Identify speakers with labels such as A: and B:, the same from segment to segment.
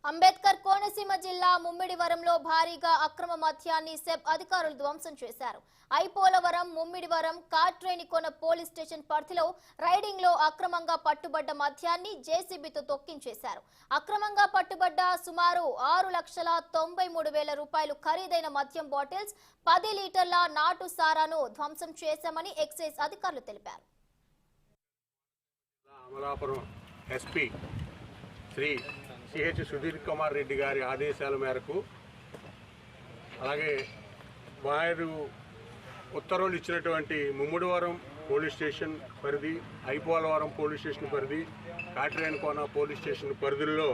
A: అంబేద్కర్ కోనసీమ జిల్లా ముమ్మిడివరంలో భారీగా అక్రమ మద్యాన్ని సెబ్ అధికారులు ధ్వంసం చేశారు. ఐపోలవరం, ముమ్మిడివరం, కాట్రేనికోన పోలీస్ స్టేషన్ పరిధిలో రైడింగ్ లో అక్రమంగా పట్టుబడ్డ మద్యాన్ని జేసీబీతో తొక్కించేశారు. అక్రమంగా పట్టుబడ్డ సుమారు 6,93,000 రూపాయలు ఖరీదైన మద్యం బాటిల్స్, 10 లీటర్ల నాటు సారాను ధ్వంసం చేశామని ఎక్సైజ్ అధికారులు తెలిపారు.
B: అమలాపురం ఎస్పీ శ్రీ సిహెచ్ సుధీర్ కుమార్ రెడ్డి గారి ఆదేశాల మేరకు, అలాగే వారు ఉత్తర్వులు ఇచ్చినటువంటి ముమ్మిడివరం పోలీస్ స్టేషన్ పరిధి, ఐపోలవరం పోలీస్ స్టేషన్ పరిధి, కాట్రేనికోన పోలీస్ స్టేషన్ పరిధుల్లో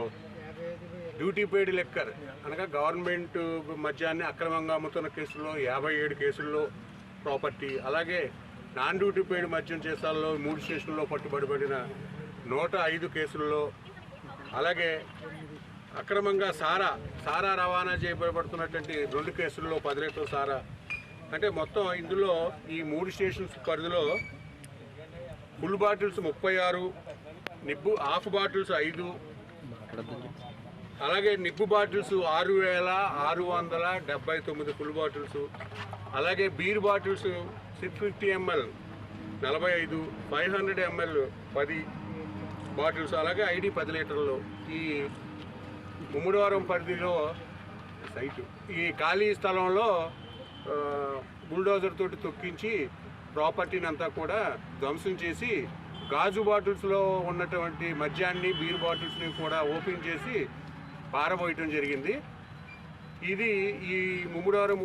B: డ్యూటీ పెయిడ్ లిక్కర్ అనగా గవర్నమెంట్ మద్యాన్ని అక్రమంగా అమ్ముతున్న కేసుల్లో 57 కేసుల్లో ప్రాపర్టీ, అలాగే నాన్ డ్యూటీ పెయిడ్ మద్యం చేసాల్లో 3 స్టేషన్లో పట్టుబడిన 105 కేసుల్లో, అలాగే అక్రమంగా సారా రవాణా చేయబడుతున్నటువంటి 2 కేసుల్లో 10 లీటర్ల సారా, అంటే మొత్తం ఇందులో ఈ 3 స్టేషన్స్ పరిధిలో full bottles 36, nib half bottles 5, అలాగే నిబ్బు బాటిల్స్ 6,679 ఫుల్ బాటిల్స్, అలాగే beer bottles 650 ml 45, 500 ml 10 bottles, అలాగే ఐడి 10 లీటర్లు ఈ ముమ్మిడివరం పరిధిలో సైటు ఈ ఖాళీ స్థలంలో బుల్డోజర్ తోటి తొక్కించి ప్రాపర్టీని అంతా కూడా ధ్వంసం చేసి గాజు బాటిల్స్లో ఉన్నటువంటి మద్యాన్ని, బీర్ బాటిల్స్ని కూడా ఓపెన్ చేసి పారబోయటం జరిగింది. ఇది ఈ ముమ్మిడివరం